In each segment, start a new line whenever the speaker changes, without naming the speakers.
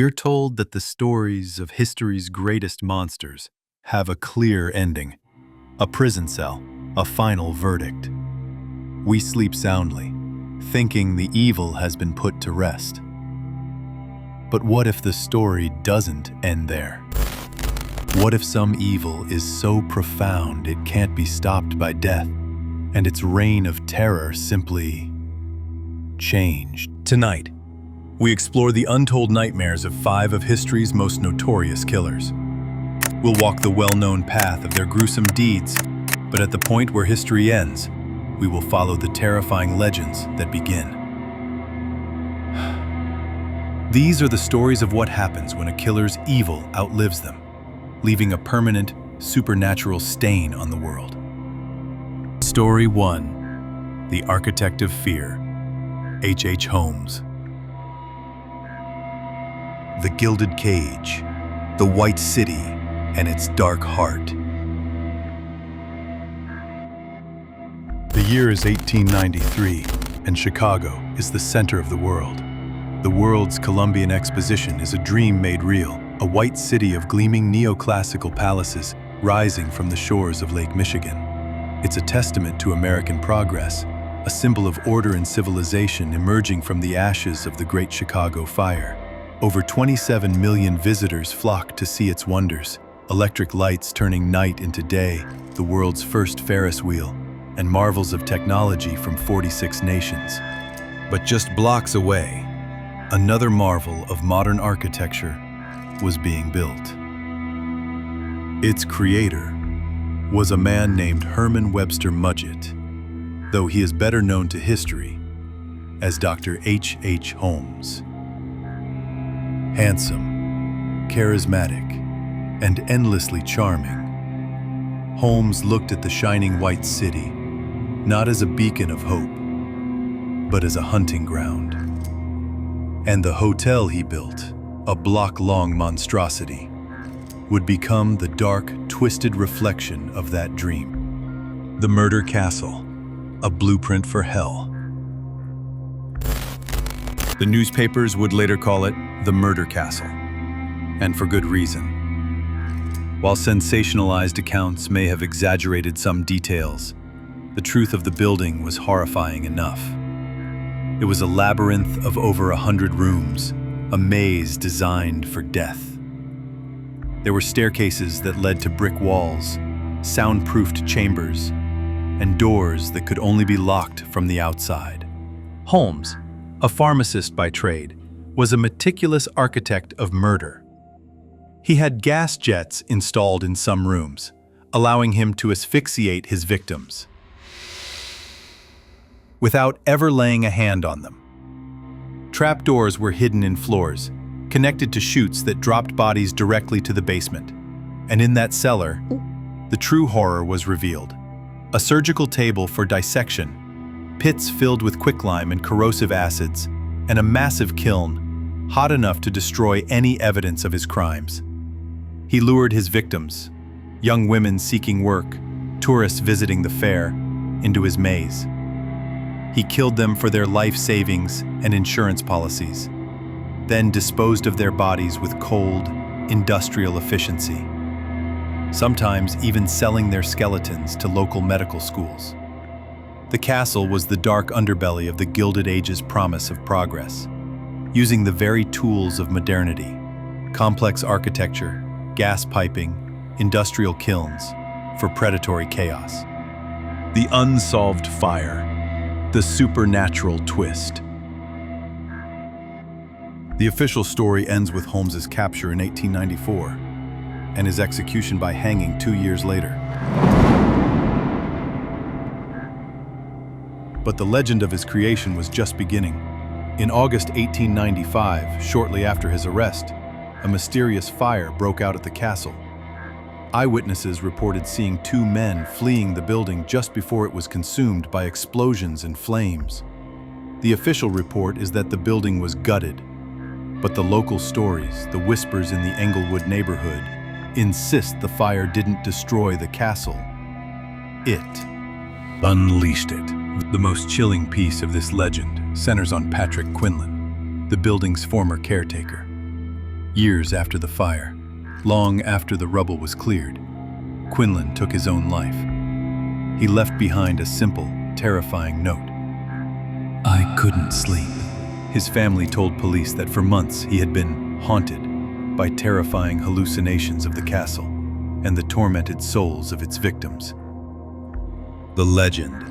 We're told that the stories of history's greatest monsters have a clear ending, a prison cell, a final verdict. We sleep soundly, thinking the evil has been put to rest. But what if the story doesn't end there? What if some evil is so profound it can't be stopped by death, and its reign of terror simply changed? Tonight, we explore the untold nightmares of 5 of history's most notorious killers. We'll walk the well-known path of their gruesome deeds, but at the point where history ends, we will follow the terrifying legends that begin. These are the stories of what happens when a killer's evil outlives them, leaving a permanent, supernatural stain on the world. Story 1. The Architect of Fear, H. Holmes. The Gilded Cage, the White City, and its dark heart. The year is 1893, and Chicago is the center of the world. The world's Columbian Exposition is a dream made real, a white city of gleaming neoclassical palaces rising from the shores of Lake Michigan. It's a testament to American progress, a symbol of order and civilization emerging from the ashes of the Great Chicago Fire. Over 27 million visitors flock to see its wonders, electric lights turning night into day, the world's first Ferris wheel, and marvels of technology from 46 nations. But just blocks away, another marvel of modern architecture was being built. Its creator was a man named Herman Webster Mudgett, though he is better known to history as Dr. H. Holmes. Handsome, charismatic, and endlessly charming, Holmes looked at the shining white city not as a beacon of hope, but as a hunting ground. And the hotel he built, a block-long monstrosity, would become the dark, twisted reflection of that dream. The Murder Castle, a blueprint for hell. The newspapers would later call it the Murder Castle, and for good reason. While sensationalized accounts may have exaggerated some details, the truth of the building was horrifying enough. It was a labyrinth of over 100 rooms, a maze designed for death. There were staircases that led to brick walls, soundproofed chambers, and doors that could only be locked from the outside. Holmes, a pharmacist by trade, was a meticulous architect of murder. He had gas jets installed in some rooms, allowing him to asphyxiate his victims without ever laying a hand on them. Trapdoors were hidden in floors, connected to chutes that dropped bodies directly to the basement. And in that cellar, the true horror was revealed. A surgical table for dissection, pits filled with quicklime and corrosive acids, and a massive kiln, hot enough to destroy any evidence of his crimes. He lured his victims, young women seeking work, tourists visiting the fair, into his maze. He killed them for their life savings and insurance policies, then disposed of their bodies with cold, industrial efficiency, sometimes even selling their skeletons to local medical schools. The castle was the dark underbelly of the Gilded Age's promise of progress, using the very tools of modernity: complex architecture, gas piping, industrial kilns, for predatory chaos. The unsolved fire, the supernatural twist. The official story ends with Holmes's capture in 1894 and his execution by hanging 2 years later. But the legend of his creation was just beginning. In August 1895, shortly after his arrest, a mysterious fire broke out at the castle. Eyewitnesses reported seeing 2 men fleeing the building just before it was consumed by explosions and flames. The official report is that the building was gutted, but the local stories, the whispers in the Englewood neighborhood, insist the fire didn't destroy the castle. It unleashed it. The most chilling piece of this legend centers on Patrick Quinlan, the building's former caretaker. Years after the fire, long after the rubble was cleared, Quinlan took his own life. He left behind a simple, terrifying note. "I couldn't sleep." His family told police that for months he had been haunted by terrifying hallucinations of the castle and the tormented souls of its victims. The legend,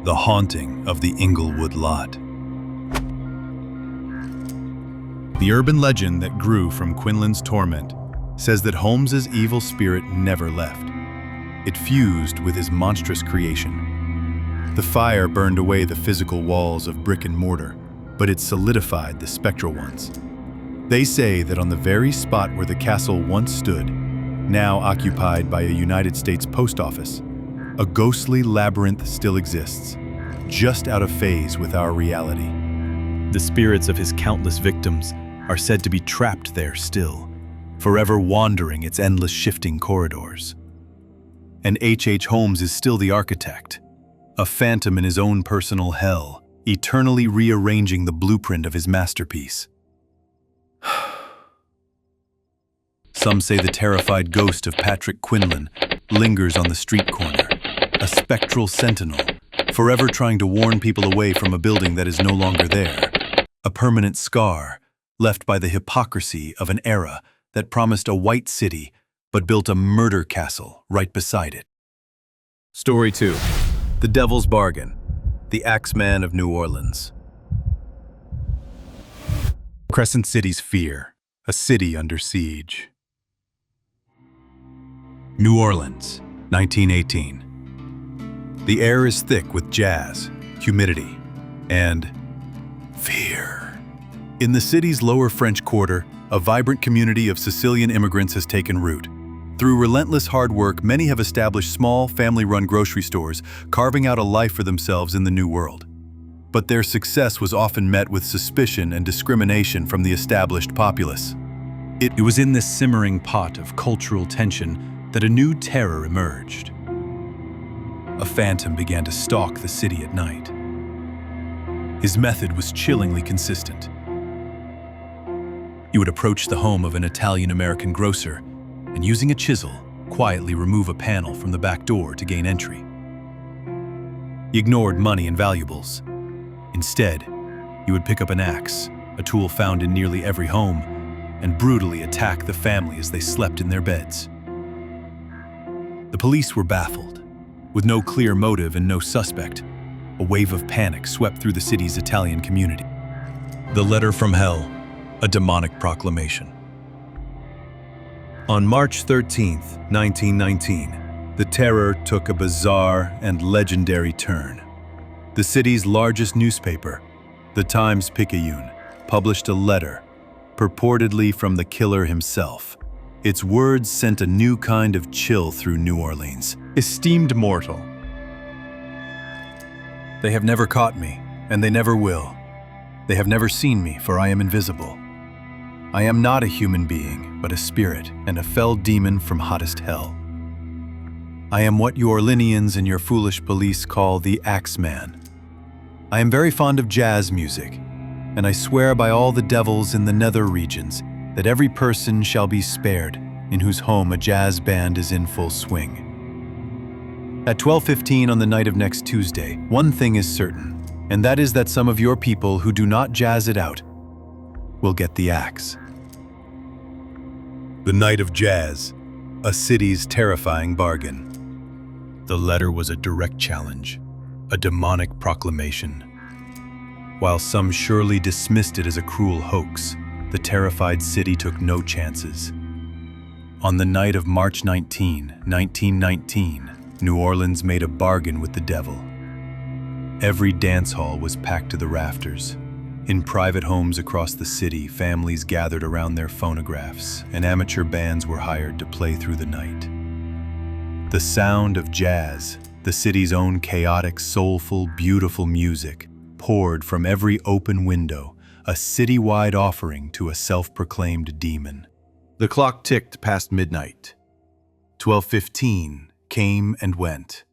the haunting of the Inglewood lot. The urban legend that grew from Quinlan's torment says that Holmes's evil spirit never left. It fused with his monstrous creation. The fire burned away the physical walls of brick and mortar, but it solidified the spectral ones. They say that on the very spot where the castle once stood, now occupied by a United States post office, a ghostly labyrinth still exists, just out of phase with our reality. The spirits of his countless victims are said to be trapped there still, forever wandering its endless shifting corridors. And H.H. Holmes is still the architect, a phantom in his own personal hell, eternally rearranging the blueprint of his masterpiece. Some say the terrified ghost of Patrick Quinlan lingers on the street corner, a spectral sentinel, forever trying to warn people away from a building that is no longer there, a permanent scar left by the hypocrisy of an era that promised a white city but built a murder castle right beside it. Story 2. The Devil's Bargain, the Axeman of New Orleans. Crescent City's fear, a city under siege. New Orleans, 1918. The air is thick with jazz, humidity, and fear. In the city's lower French Quarter, a vibrant community of Sicilian immigrants has taken root. Through relentless hard work, many have established small, family-run grocery stores, carving out a life for themselves in the new world. But their success was often met with suspicion and discrimination from the established populace. It was in this simmering pot of cultural tension that a new terror emerged. A phantom began to stalk the city at night. His method was chillingly consistent. He would approach the home of an Italian-American grocer and, using a chisel, quietly remove a panel from the back door to gain entry. He ignored money and valuables. Instead, he would pick up an axe, a tool found in nearly every home, and brutally attack the family as they slept in their beds. The police were baffled. With no clear motive and no suspect, a wave of panic swept through the city's Italian community. The letter from hell, a demonic proclamation. On March 13, 1919, the terror took a bizarre and legendary turn. The city's largest newspaper, the Times-Picayune, published a letter, purportedly from the killer himself. Its words sent a new kind of chill through New Orleans. Esteemed mortal, they have never caught me, and they never will. They have never seen me, for I am invisible. I am not a human being, but a spirit and a fell demon from hottest hell. I am what you Orleanians and your foolish police call the Axeman. I am very fond of jazz music, and I swear by all the devils in the nether regions that every person shall be spared in whose home a jazz band is in full swing. At 12:15 on the night of next Tuesday, one thing is certain, and that is that some of your people who do not jazz it out will get the axe. The night of jazz, a city's terrifying bargain. The letter was a direct challenge, a demonic proclamation. While some surely dismissed it as a cruel hoax, the terrified city took no chances. On the night of March 19, 1919, New Orleans made a bargain with the devil. Every dance hall was packed to the rafters. In private homes across the city, families gathered around their phonographs, and amateur bands were hired to play through the night. The sound of jazz, the city's own chaotic, soulful, beautiful music, poured from every open window, a citywide offering to a self-proclaimed demon. The clock ticked past midnight. 12:15 came and went.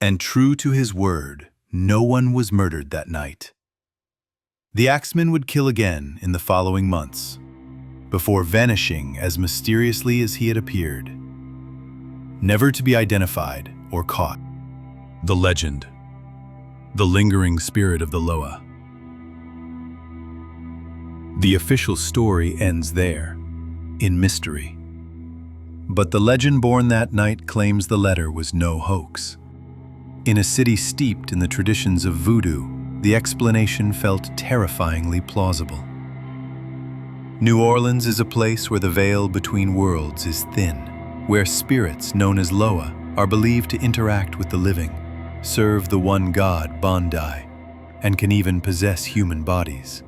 And true to his word, no one was murdered that night. The Axeman would kill again in the following months, before vanishing as mysteriously as he had appeared, never to be identified or caught. The legend, the lingering spirit of the Loa. The official story ends there, in mystery. But the legend born that night claims the letter was no hoax. In a city steeped in the traditions of voodoo, the explanation felt terrifyingly plausible. New Orleans is a place where the veil between worlds is thin, where spirits known as Loa are believed to interact with the living, serve the one god Bondi, and can even possess human bodies.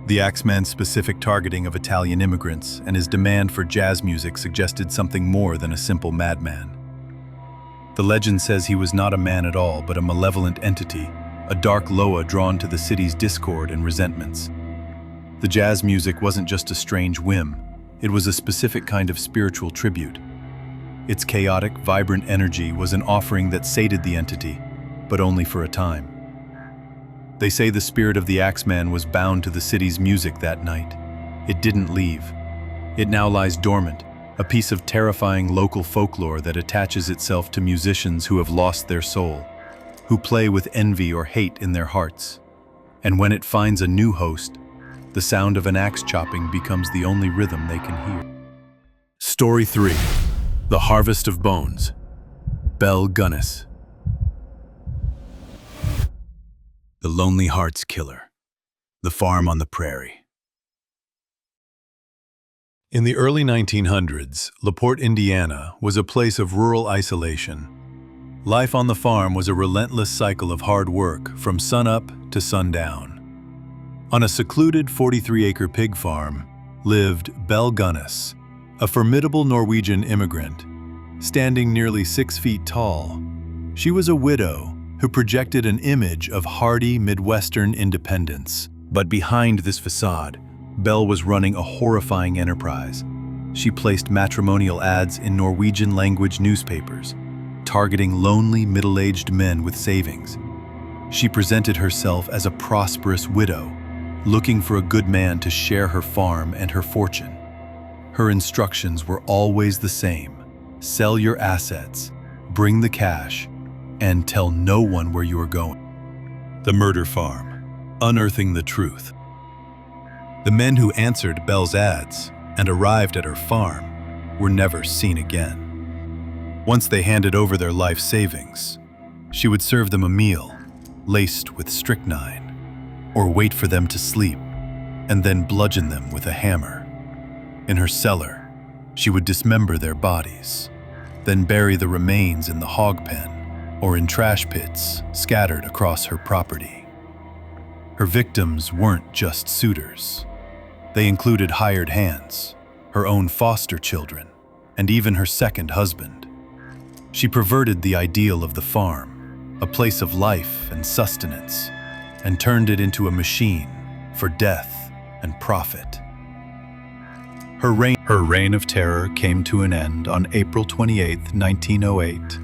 The Axeman's specific targeting of Italian immigrants and his demand for jazz music suggested something more than a simple madman. The legend says he was not a man at all, but a malevolent entity, a dark Loa drawn to the city's discord and resentments. The jazz music wasn't just a strange whim, it was a specific kind of spiritual tribute. Its chaotic, vibrant energy was an offering that sated the entity, but only for a time. They say the spirit of the Axeman was bound to the city's music that night. It didn't leave. It now lies dormant, a piece of terrifying local folklore that attaches itself to musicians who have lost their soul, who play with envy or hate in their hearts. And when it finds a new host, the sound of an axe chopping becomes the only rhythm they can hear. Story 3. The Harvest of Bones. Belle Gunness. The Lonely Hearts Killer. The Farm on the Prairie. In the early 1900s, LaPorte, Indiana, was a place of rural isolation. Life on the farm was a relentless cycle of hard work from sunup to sundown. On a secluded 43-acre pig farm lived Belle Gunness, a formidable Norwegian immigrant, standing nearly 6 feet tall. She was a widow who projected an image of hardy Midwestern independence. But behind this facade, Belle was running a horrifying enterprise. She placed matrimonial ads in Norwegian-language newspapers, targeting lonely middle-aged men with savings. She presented herself as a prosperous widow, looking for a good man to share her farm and her fortune. Her instructions were always the same: sell your assets, bring the cash, and tell no one where you are going. The Murder Farm, unearthing the truth. The men who answered Belle's ads and arrived at her farm were never seen again. Once they handed over their life savings, she would serve them a meal laced with strychnine, or wait for them to sleep and then bludgeon them with a hammer. In her cellar, she would dismember their bodies, then bury the remains in the hog pen or in trash pits scattered across her property. Her victims weren't just suitors. They included hired hands, her own foster children, and even her second husband. She perverted the ideal of the farm, a place of life and sustenance, and turned it into a machine for death and profit. Her reign of terror came to an end on April 28, 1908,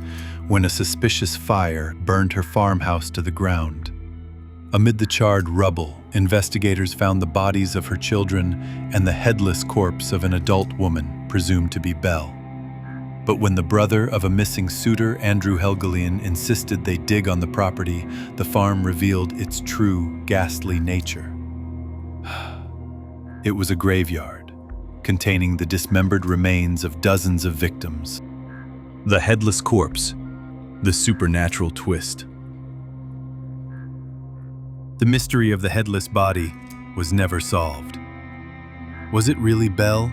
when a suspicious fire burned her farmhouse to the ground. Amid the charred rubble, investigators found the bodies of her children and the headless corpse of an adult woman presumed to be Belle. But when the brother of a missing suitor, Andrew Helgelien, insisted they dig on the property, the farm revealed its true, ghastly nature. It was a graveyard, containing the dismembered remains of dozens of victims. The headless corpse, the supernatural twist. The mystery of the headless body was never solved. Was it really Belle?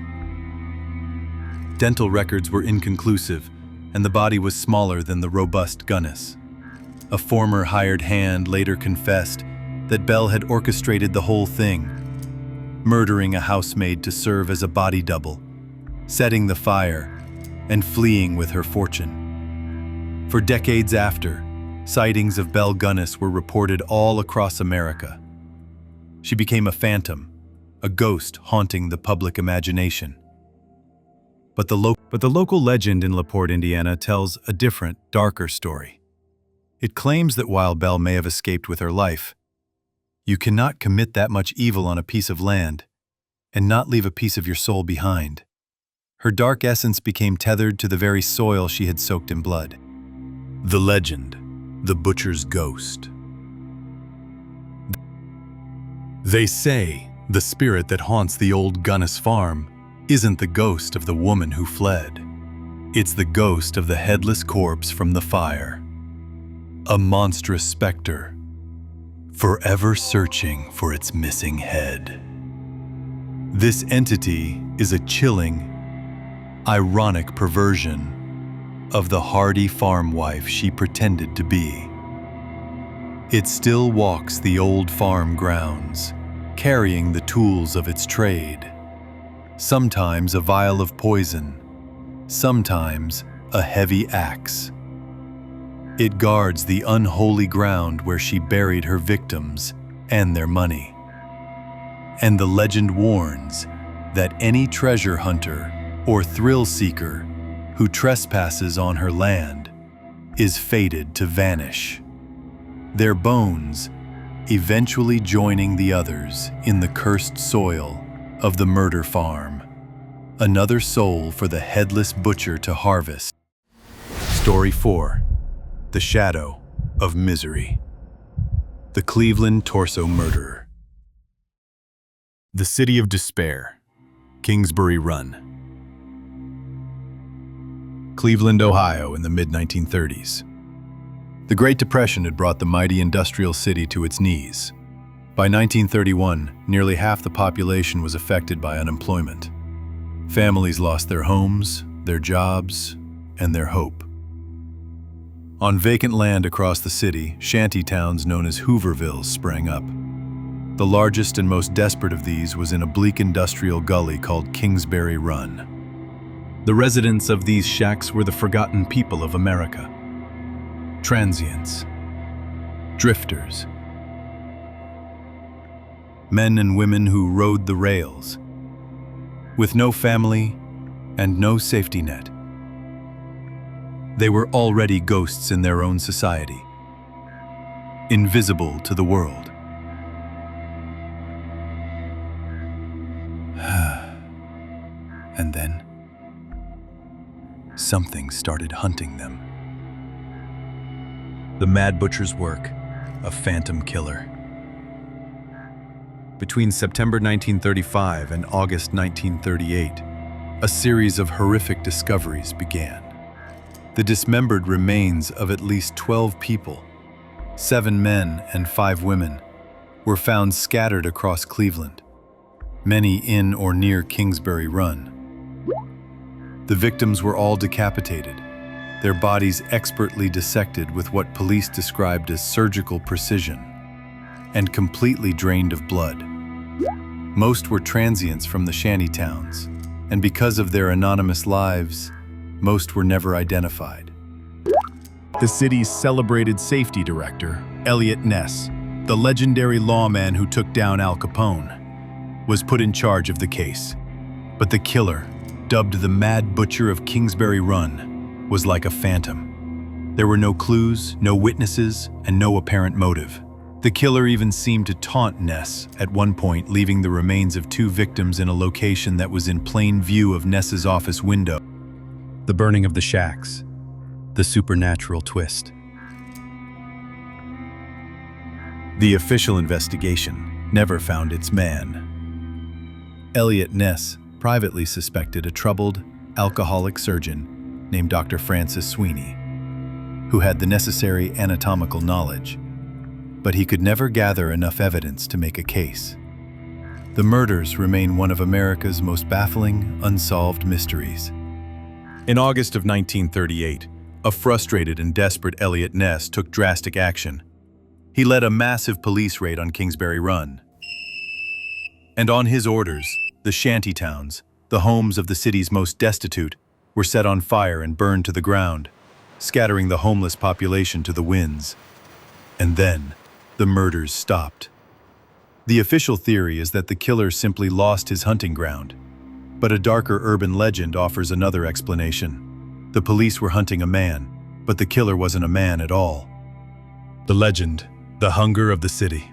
Dental records were inconclusive, and the body was smaller than the robust Gunness. A former hired hand later confessed that Belle had orchestrated the whole thing, murdering a housemaid to serve as a body double, setting the fire, and fleeing with her fortune. For decades after, sightings of Belle Gunness were reported all across America. She became a phantom, a ghost haunting the public imagination. But the local legend in LaPorte, Indiana tells a different, darker story. It claims that while Belle may have escaped with her life, You cannot commit that much evil on a piece of land and not leave a piece of your soul behind. Her dark essence became tethered to the very soil she had soaked in blood. The legend, the butcher's ghost. They say the spirit that haunts the old Gunness farm isn't the ghost of the woman who fled. It's the ghost of the headless corpse from the fire. A monstrous specter, forever searching for its missing head. This entity is a chilling, ironic perversion of the hardy farm wife she pretended to be. It still walks the old farm grounds, carrying the tools of its trade. Sometimes a vial of poison, sometimes a heavy axe. It guards the unholy ground where she buried her victims and their money. And the legend warns that any treasure hunter or thrill seeker who trespasses on her land is fated to vanish, their bones eventually joining the others in the cursed soil of the murder farm. Another soul for the headless butcher to harvest. Story 4. The Shadow of Misery. The Cleveland Torso Murderer. The City of Despair, Kingsbury Run. Cleveland, Ohio in the mid-1930s. The Great Depression had brought the mighty industrial city to its knees. By 1931, nearly half the population was affected by unemployment. Families lost their homes, their jobs, and their hope. On vacant land across the city, shanty towns known as Hoovervilles sprang up. The largest and most desperate of these was in a bleak industrial gully called Kingsbury Run. The residents of these shacks were the forgotten people of America. Transients, drifters, men and women who rode the rails, with no family and no safety net. They were already ghosts in their own society, invisible to the world. And then, something started hunting them. The Mad Butcher's work, a phantom killer. Between September 1935 and August 1938, a series of horrific discoveries began. The dismembered remains of at least 12 people, 7 men and 5 women, were found scattered across Cleveland, many in or near Kingsbury Run. The victims were all decapitated, their bodies expertly dissected with what police described as surgical precision, and completely drained of blood. Most were transients from the shanty towns, and because of their anonymous lives, most were never identified. The city's celebrated safety director, Eliot Ness, the legendary lawman who took down Al Capone, was put in charge of the case. But the killer, dubbed the Mad Butcher of Kingsbury Run, was like a phantom. There were no clues, no witnesses, and no apparent motive. The killer even seemed to taunt Ness at one point, leaving the remains of 2 victims in a location that was in plain view of Ness's office window. The burning of the shacks, the supernatural twist. The official investigation never found its man. Eliot Ness privately suspected a troubled, alcoholic surgeon named Dr. Francis Sweeney, who had the necessary anatomical knowledge, but he could never gather enough evidence to make a case. The murders remain one of America's most baffling, unsolved mysteries. In August of 1938, a frustrated and desperate Eliot Ness took drastic action. He led a massive police raid on Kingsbury Run. And on his orders, the shanty towns, the homes of the city's most destitute, were set on fire and burned to the ground, scattering the homeless population to the winds. And then, the murders stopped. The official theory is that the killer simply lost his hunting ground, but a darker urban legend offers another explanation. The police were hunting a man, but the killer wasn't a man at all. The legend, the hunger of the city.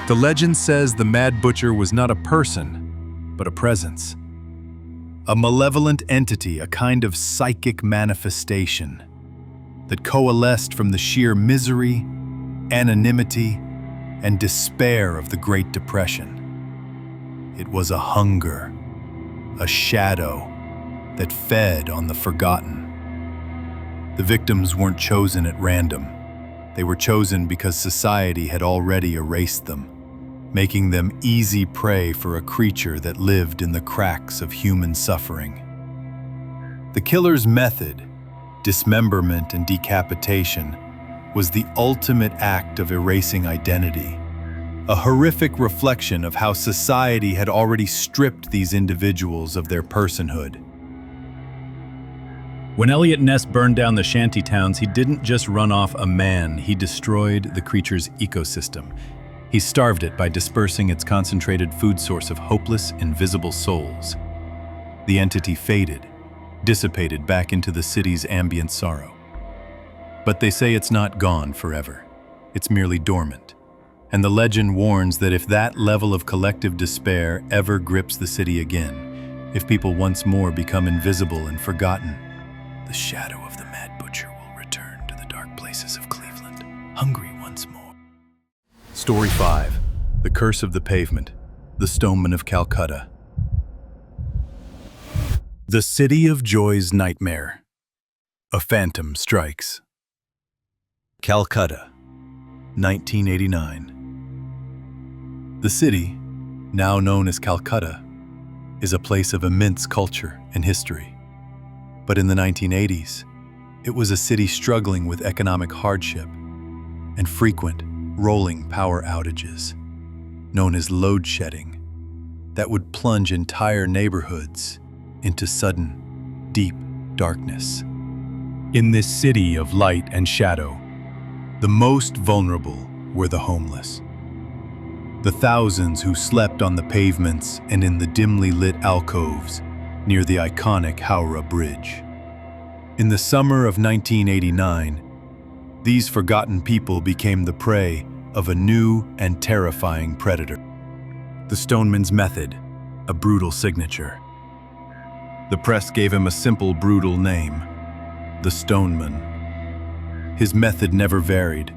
The legend says the Mad Butcher was not a person, but a presence. A malevolent entity, a kind of psychic manifestation that coalesced from the sheer misery, anonymity, and despair of the Great Depression. It was a hunger, a shadow that fed on the forgotten. The victims weren't chosen at random. They were chosen because society had already erased them, making them easy prey for a creature that lived in the cracks of human suffering. The killer's method, dismemberment and decapitation, was the ultimate act of erasing identity, a horrific reflection of how society had already stripped these individuals of their personhood.
When Elliot Ness burned down the shanty towns, he didn't just run off a man, he destroyed the creature's ecosystem. He starved it by dispersing its concentrated food source of hopeless, invisible souls. The entity faded, dissipated back into the city's ambient sorrow. But they say it's not gone forever. It's merely dormant. And the legend warns that if that level of collective despair ever grips the city again, if people once more become invisible and forgotten, the shadow of the Mad Butcher will return to the dark places of Cleveland, hungry once more.
Story 5. The Curse of the Pavement. The Stoneman of Calcutta. The City of Joy's Nightmare. A Phantom Strikes. Calcutta, 1989. The city, now known as Calcutta, is a place of immense culture and history. But in the 1980s, it was a city struggling with economic hardship and frequent rolling power outages, known as load shedding, that would plunge entire neighborhoods into sudden, deep darkness. In this city of light and shadow, the most vulnerable were the homeless. The thousands who slept on the pavements and in the dimly lit alcoves near the iconic Howrah Bridge. In the summer of 1989, these forgotten people became the prey of a new and terrifying predator. The Stoneman's method, a brutal signature. The press gave him a simple, brutal name, the Stoneman. His method never varied.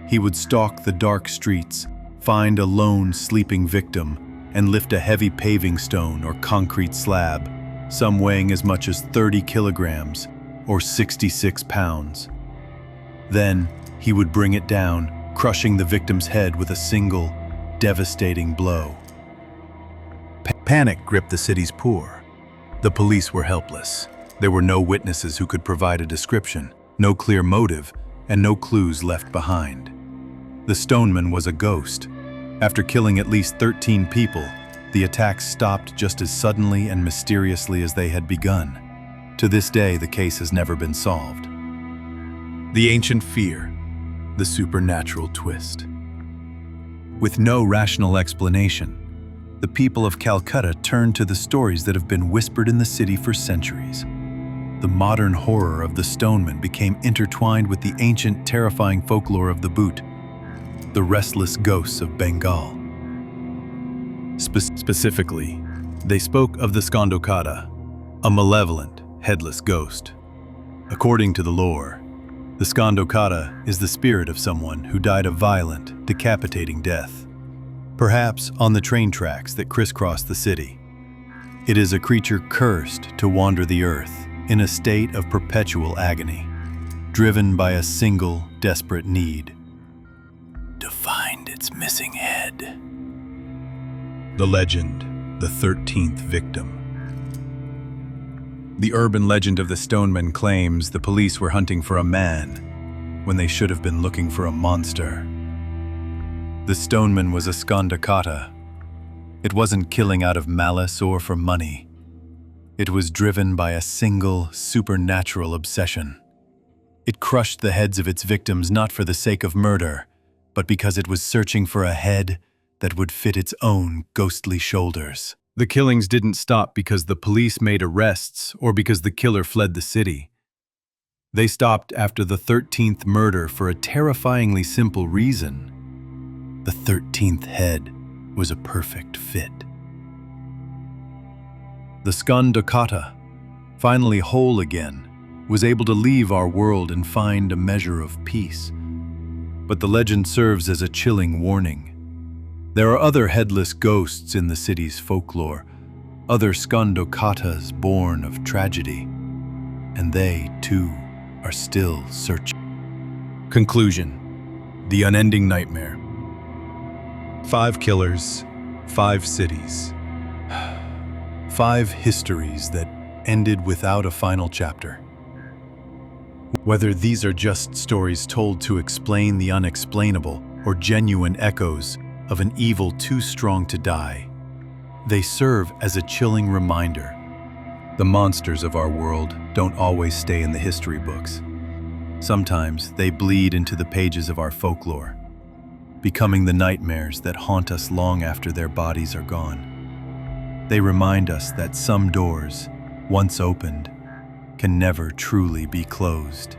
He would stalk the dark streets, find a lone sleeping victim, and lift a heavy paving stone or concrete slab, some weighing as much as 30 kilograms or 66 pounds. Then he would bring it down, crushing the victim's head with a single, devastating blow. Panic gripped the city's poor. The police were helpless. There were no witnesses who could provide a description, no clear motive, and no clues left behind. The Stoneman was a ghost. After killing at least 13 people, the attacks stopped just as suddenly and mysteriously as they had begun. To this day, the case has never been solved. The ancient fear, the supernatural twist. With no rational explanation, the people of Calcutta turned to the stories that have been whispered in the city for centuries. The modern horror of the Stoneman became intertwined with the ancient, terrifying folklore of the Bhoot, the restless ghosts of Bengal. Specifically, they spoke of the Skandokata, a malevolent, headless ghost. According to the lore, the Skandokata is the spirit of someone who died a violent, decapitating death, perhaps on the train tracks that crisscross the city. It is a creature cursed to wander the earth in a state of perpetual agony, driven by a single, desperate need: to find its missing head. The legend, the 13th victim. The urban legend of the Stoneman claims the police were hunting for a man when they should have been looking for a monster. The Stoneman was a Skandakata. It wasn't killing out of malice or for money. It was driven by a single, supernatural obsession. It crushed the heads of its victims not for the sake of murder, but because it was searching for a head that would fit its own ghostly shoulders. The killings didn't stop because the police made arrests or because the killer fled the city. They stopped after the 13th murder for a terrifyingly simple reason. The 13th head was a perfect fit. The Skandakata, finally whole again, was able to leave our world and find a measure of peace. But the legend serves as a chilling warning. There are other headless ghosts in the city's folklore, other Skandakatas born of tragedy, and they, too, are still searching. Conclusion: the unending nightmare. 5 killers, 5 cities, 5 histories that ended without a final chapter. Whether these are just stories told to explain the unexplainable or genuine echoes of an evil too strong to die, they serve as a chilling reminder. The monsters of our world don't always stay in the history books. Sometimes they bleed into the pages of our folklore, becoming the nightmares that haunt us long after their bodies are gone. They remind us that some doors, once opened, can never truly be closed.